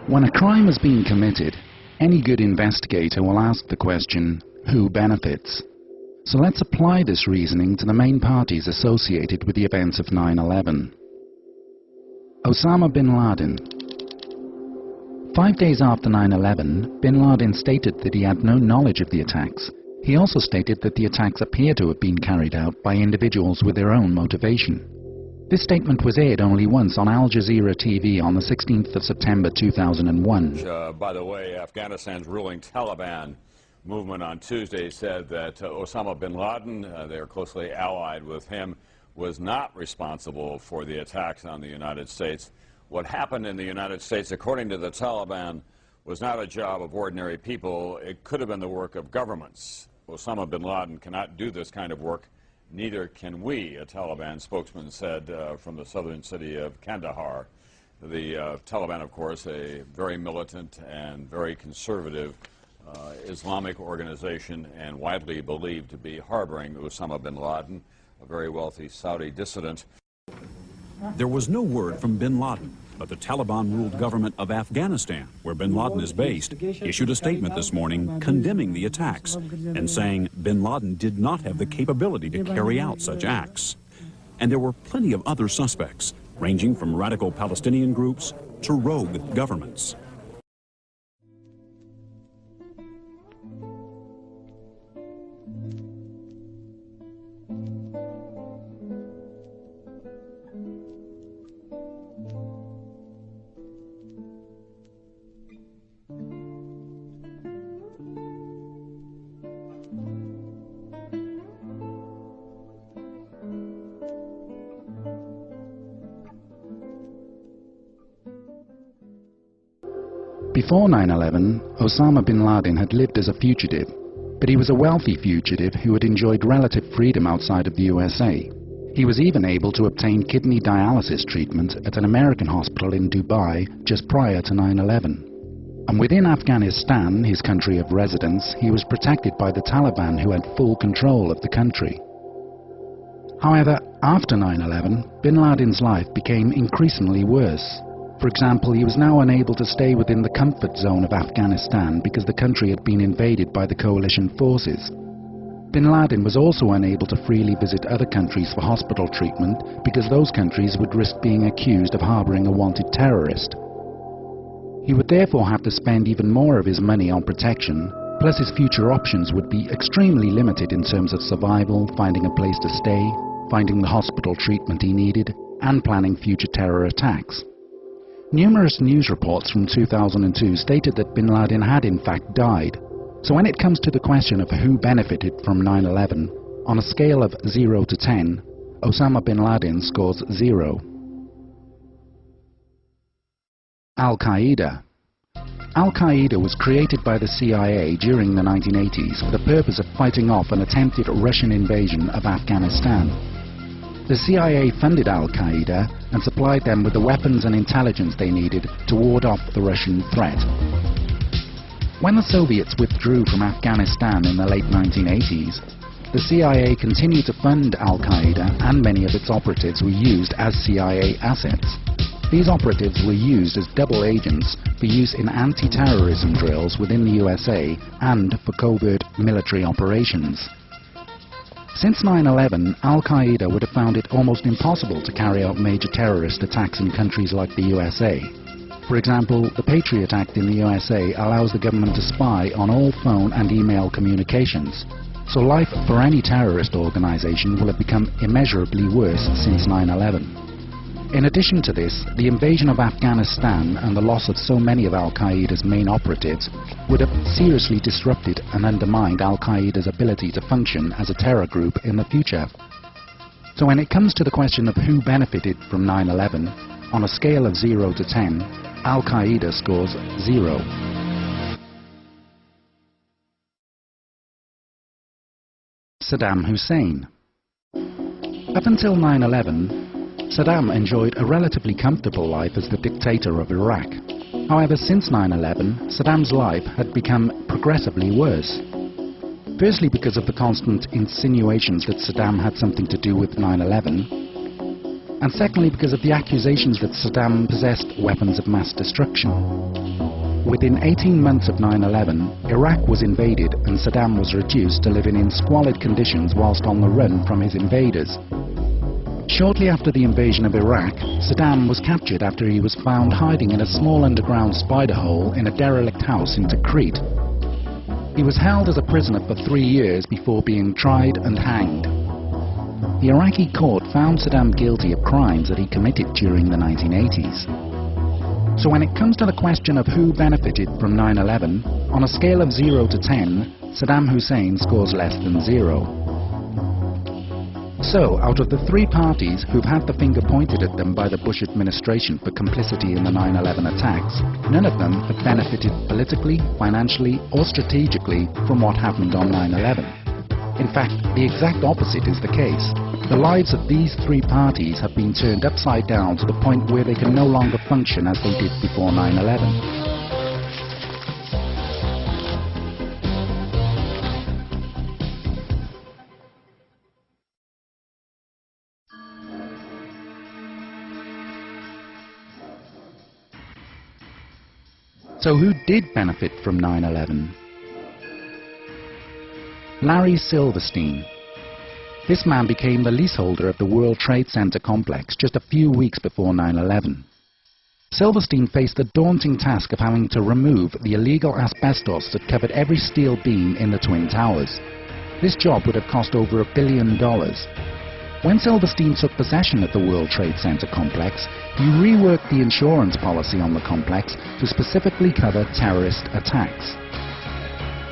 When a crime has been committed, any good investigator will ask the question, who benefits? So let's apply this reasoning to the main parties associated with the events of 9/11. Osama bin Laden. 5 days after 9/11, bin Laden stated that he had no knowledge of the attacks. He also stated that the attacks appear to have been carried out by individuals with their own motivation. This statement was aired only once on Al Jazeera TV on the 16th of September 2001. By the way, Afghanistan's ruling Taliban movement on Tuesday said that Osama bin Laden, they are closely allied with him, was not responsible for the attacks on the United States. What happened in the United States, according to the Taliban, was not a job of ordinary people. It could have been the work of governments. Osama bin Laden cannot do this kind of work. Neither can we, a Taliban spokesman said from the southern city of Kandahar. The Taliban, of course, a very militant and very conservative Islamic organization and widely believed to be harboring Osama bin Laden, a very wealthy Saudi dissident. There was no word from bin Laden, but the Taliban-ruled government of Afghanistan, where bin Laden is based, issued a statement this morning condemning the attacks and saying bin Laden did not have the capability to carry out such acts. And there were plenty of other suspects, ranging from radical Palestinian groups to rogue governments. Before 9/11, Osama bin Laden had lived as a fugitive, but he was a wealthy fugitive who had enjoyed relative freedom outside of the USA. He was even able to obtain kidney dialysis treatment at an American hospital in Dubai just prior to 9/11. And within Afghanistan, his country of residence, he was protected by the Taliban, who had full control of the country. However, after 9/11, bin Laden's life became increasingly worse. For example, he was now unable to stay within the comfort zone of Afghanistan because the country had been invaded by the coalition forces. Bin Laden was also unable to freely visit other countries for hospital treatment because those countries would risk being accused of harboring a wanted terrorist. He would therefore have to spend even more of his money on protection, plus his future options would be extremely limited in terms of survival, finding a place to stay, finding the hospital treatment he needed, and planning future terror attacks. Numerous news reports from 2002 stated that bin Laden had in fact died. So when it comes to the question of who benefited from 9/11, on a scale of 0 to 10, Osama bin Laden scores 0. Al-Qaeda. Al-Qaeda was created by the CIA during the 1980s for the purpose of fighting off an attempted Russian invasion of Afghanistan. The CIA funded Al-Qaeda and supplied them with the weapons and intelligence they needed to ward off the Russian threat. When the Soviets withdrew from Afghanistan in the late 1980s, the CIA continued to fund Al-Qaeda, and many of its operatives were used as CIA assets. These operatives were used as double agents for use in anti-terrorism drills within the USA and for covert military operations. Since 9/11, Al-Qaeda would have found it almost impossible to carry out major terrorist attacks in countries like the USA. For example, the Patriot Act in the USA allows the government to spy on all phone and email communications. So life for any terrorist organization will have become immeasurably worse since 9/11. In addition to this, the invasion of Afghanistan and the loss of so many of Al-Qaeda's main operatives would have seriously disrupted and undermined Al-Qaeda's ability to function as a terror group in the future. So when it comes to the question of who benefited from 9/11, on a scale of 0 to 10, Al-Qaeda scores 0. Saddam Hussein. Up until 9/11, Saddam enjoyed a relatively comfortable life as the dictator of Iraq. However, since 9/11, Saddam's life had become progressively worse. Firstly, because of the constant insinuations that Saddam had something to do with 9/11, and secondly because of the accusations that Saddam possessed weapons of mass destruction. Within 18 months of 9/11, Iraq was invaded and Saddam was reduced to living in squalid conditions whilst on the run from his invaders. Shortly after the invasion of Iraq, Saddam was captured after he was found hiding in a small underground spider hole in a derelict house in Tikrit. He was held as a prisoner for 3 years before being tried and hanged. The Iraqi court found Saddam guilty of crimes that he committed during the 1980s. So when it comes to the question of who benefited from 9/11, on a scale of 0 to 10, Saddam Hussein scores less than 0. So, out of the 3 parties who've had the finger pointed at them by the Bush administration for complicity in the 9/11 attacks, none of them have benefited politically, financially, or strategically from what happened on 9/11. In fact, the exact opposite is the case. The lives of these 3 parties have been turned upside down to the point where they can no longer function as they did before 9/11. So who did benefit from 9/11? Larry Silverstein. This man became the leaseholder of the World Trade Center complex just a few weeks before 9/11. Silverstein faced the daunting task of having to remove the illegal asbestos that covered every steel beam in the Twin Towers. This job would have cost over $1 billion. When Silverstein took possession of the World Trade Center complex, he reworked the insurance policy on the complex to specifically cover terrorist attacks.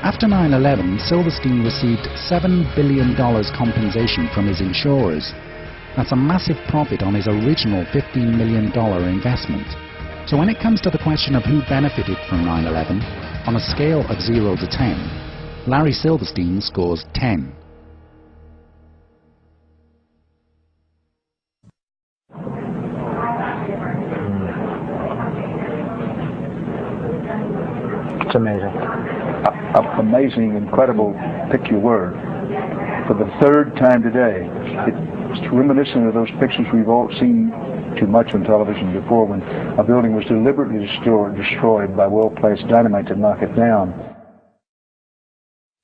After 9/11, Silverstein received $7 billion compensation from his insurers. That's a massive profit on his original $15 million investment. So when it comes to the question of who benefited from 9/11, on a scale of 0 to 10, Larry Silverstein scores 10. It's amazing. Amazing, incredible, pick your word. For the 3rd time today, it's reminiscent of those pictures we've all seen too much on television before when a building was deliberately destroyed by well-placed dynamite to knock it down.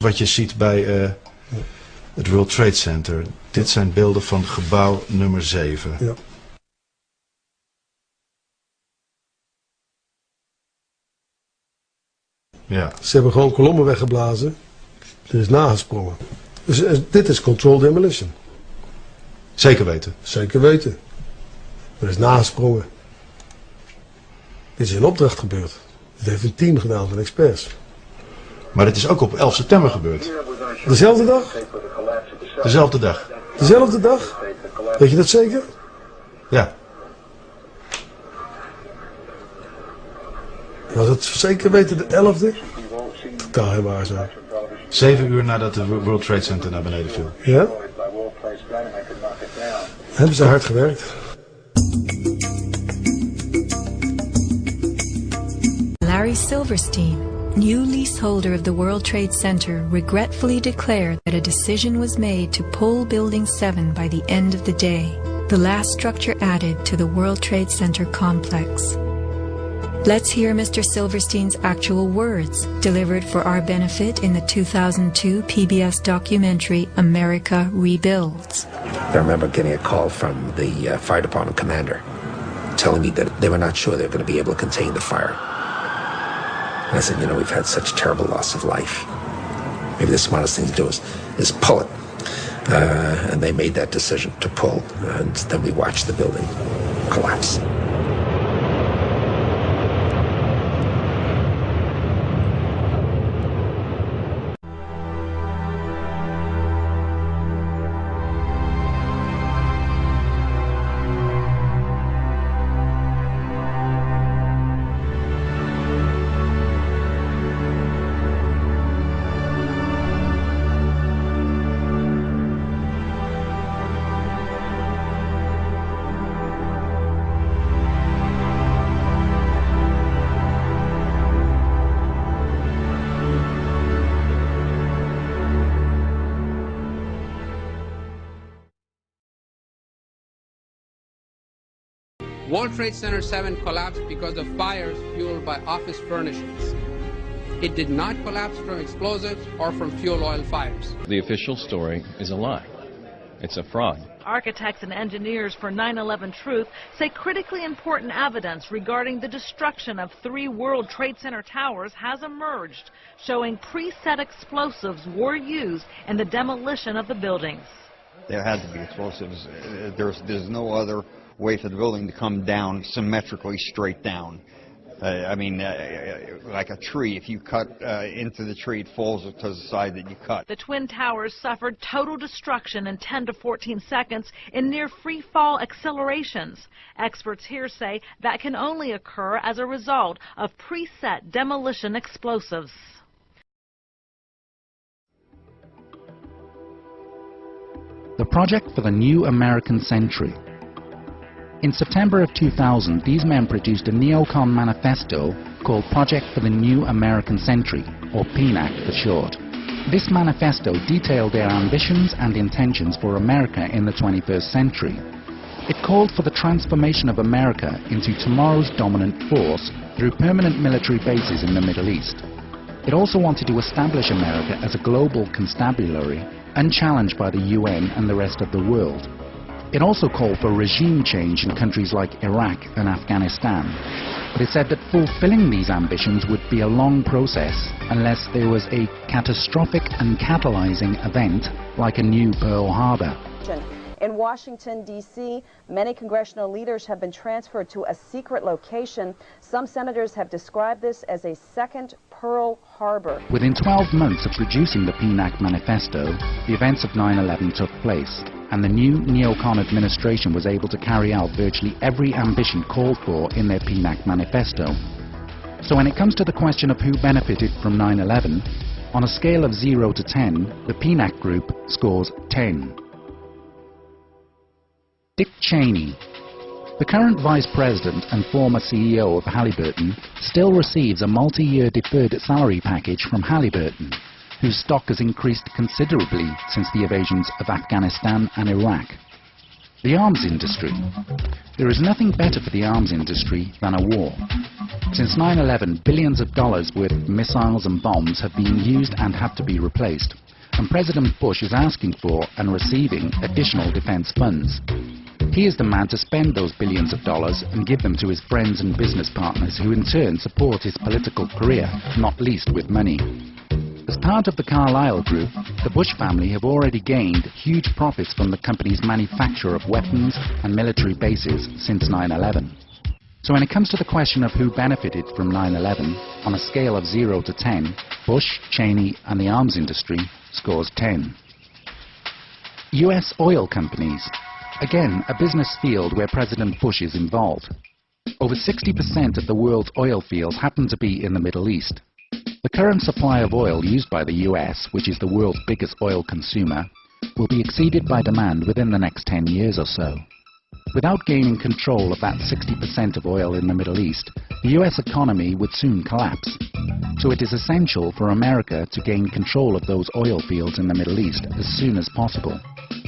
Wat je ziet bij het World Trade Center, dit zijn beelden van gebouw nummer 7. Ja. Ja. Ze hebben gewoon kolommen weggeblazen. Er is nagesprongen. Dus dit is controlled demolition. Zeker weten. Zeker weten. Er is nagesprongen. Dit is in opdracht gebeurd. Dit heeft een team gedaan van experts. Maar dit is ook op 11 september gebeurd. Dezelfde dag? Dezelfde dag. Dezelfde dag? Weet je dat zeker? Ja. Was het zeker weten de 11e? Totaal helemaal zo. 7 uur nadat de World Trade Center naar beneden viel. Ja? Hebben ze hard gewerkt. Larry Silverstein, new leaseholder of the World Trade Center, regretfully declared that a decision was made to pull Building 7 by the end of the day, the last structure added to the World Trade Center complex. Let's hear Mr. Silverstein's actual words, delivered for our benefit in the 2002 PBS documentary America Rebuilds. I remember getting a call from the fire department commander telling me that they were not sure they were going to be able to contain the fire. And I said, you know, we've had such terrible loss of life. Maybe the smartest thing to do is pull it. And they made that decision to pull, and then we watched the building collapse. World Trade Center 7 collapsed because of fires fueled by office furnishings. It did not collapse from explosives or from fuel oil fires. The official story is a lie. It's a fraud. Architects and engineers for 9/11 Truth say critically important evidence regarding the destruction of 3 World Trade Center towers has emerged, showing preset explosives were used in the demolition of the buildings. There had to be explosives. There's no other way for the building to come down symmetrically straight down. I mean, like a tree, if you cut into the tree, it falls to the side that you cut. The Twin Towers suffered total destruction in 10 to 14 seconds in near free-fall accelerations. Experts here say that can only occur as a result of preset demolition explosives. The project for the new American century. In September of 2000, these men produced a neocon manifesto called Project for the New American Century, or PNAC for short. This manifesto detailed their ambitions and intentions for America in the 21st century. It called for the transformation of America into tomorrow's dominant force through permanent military bases in the Middle East. It also wanted to establish America as a global constabulary, unchallenged by the UN and the rest of the world. It also called for regime change in countries like Iraq and Afghanistan. But it said that fulfilling these ambitions would be a long process unless there was a catastrophic and catalyzing event like a new Pearl Harbor. In Washington, D.C., many congressional leaders have been transferred to a secret location. Some senators have described this as a second Pearl Harbor. Within 12 months of producing the PNAC manifesto, the events of 9/11 took place, and the new neocon administration was able to carry out virtually every ambition called for in their PNAC manifesto. So when it comes to the question of who benefited from 9/11, on a scale of 0 to 10, the PNAC group scores 10. Dick Cheney. The current Vice President and former CEO of Halliburton still receives a multi-year deferred salary package from Halliburton, whose stock has increased considerably since the invasions of Afghanistan and Iraq. The arms industry. There is nothing better for the arms industry than a war. Since 9/11, billions of dollars worth of missiles and bombs have been used and had to be replaced, and President Bush is asking for and receiving additional defense funds. He is the man to spend those billions of dollars and give them to his friends and business partners, who in turn support his political career, not least with money. As part of the Carlyle Group, the Bush family have already gained huge profits from the company's manufacture of weapons and military bases since 9/11. So when it comes to the question of who benefited from 9/11, on a scale of 0 to 10, Bush, Cheney and the arms industry scores 10. US oil companies. Again, a business field where President Bush is involved. Over 60% of the world's oil fields happen to be in the Middle East. The current supply of oil used by the US, which is the world's biggest oil consumer, will be exceeded by demand within the next 10 years or so. Without gaining control of that 60% of oil in the Middle East, the US economy would soon collapse. So it is essential for America to gain control of those oil fields in the Middle East as soon as possible.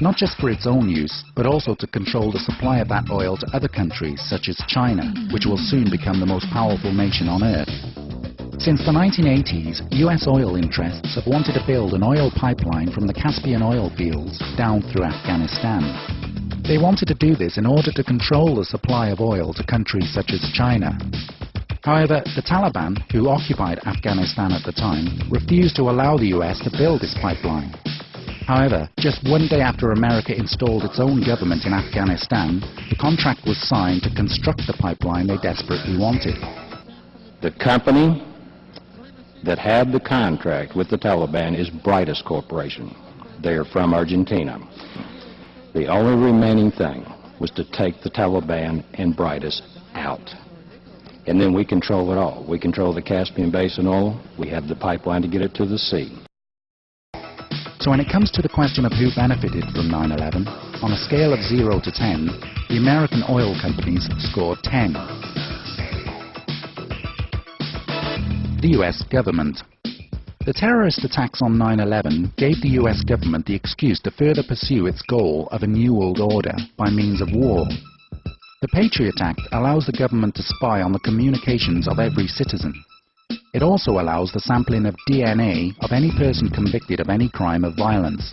Not just for its own use, but also to control the supply of that oil to other countries such as China, which will soon become the most powerful nation on earth. Since the 1980s, US oil interests have wanted to build an oil pipeline from the Caspian oil fields down through Afghanistan. They wanted to do this in order to control the supply of oil to countries such as China. However, the Taliban, who occupied Afghanistan at the time, refused to allow the US to build this pipeline. However, just one day after America installed its own government in Afghanistan, the contract was signed to construct the pipeline they desperately wanted. The company that had the contract with the Taliban is Brightest Corporation. They are from Argentina. The only remaining thing was to take the Taliban and Brightest out. And then we control it all. We control the Caspian Basin oil. We have the pipeline to get it to the sea. So when it comes to the question of who benefited from 9/11, on a scale of 0 to 10, the American oil companies scored 10. The US government. The terrorist attacks on 9/11 gave the US government the excuse to further pursue its goal of a New World Order by means of war. The Patriot Act allows the government to spy on the communications of every citizen. It also allows the sampling of DNA of any person convicted of any crime of violence.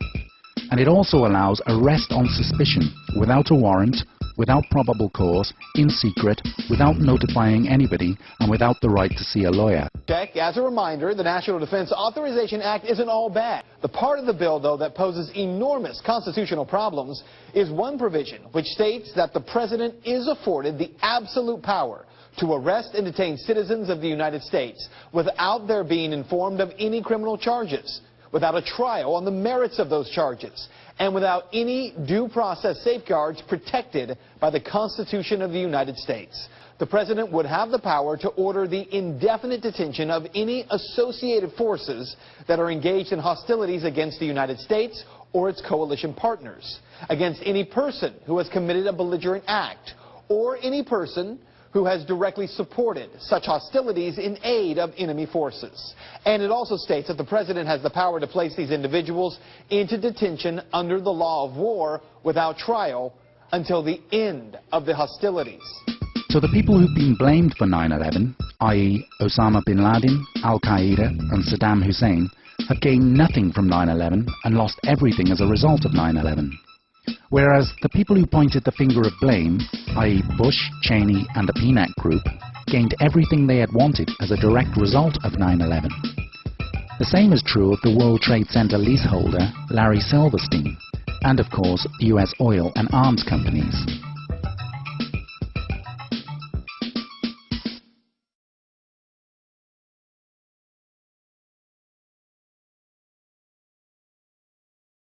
And it also allows arrest on suspicion, without a warrant, without probable cause, in secret, without notifying anybody, and without the right to see a lawyer. As a reminder, the National Defense Authorization Act isn't all bad. The part of the bill, though, that poses enormous constitutional problems is one provision which states that the president is afforded the absolute power to arrest and detain citizens of the United States without their being informed of any criminal charges, without a trial on the merits of those charges, and without any due process safeguards protected by the Constitution of the United States. The president would have the power to order the indefinite detention of any associated forces that are engaged in hostilities against the United States or its coalition partners, against any person who has committed a belligerent act, or any person who has directly supported such hostilities in aid of enemy forces. And it also states that the president has the power to place these individuals into detention under the law of war without trial until the end of the hostilities. So the people who've been blamed for 9/11, i.e. Osama bin Laden, Al-Qaeda and Saddam Hussein, have gained nothing from 9/11 and lost everything as a result of 9/11. Whereas the people who pointed the finger of blame, i.e. Bush, Cheney and the Peanut Group, gained everything they had wanted as a direct result of 9/11. The same is true of the World Trade Center leaseholder, Larry Silverstein, and of course US oil and arms companies.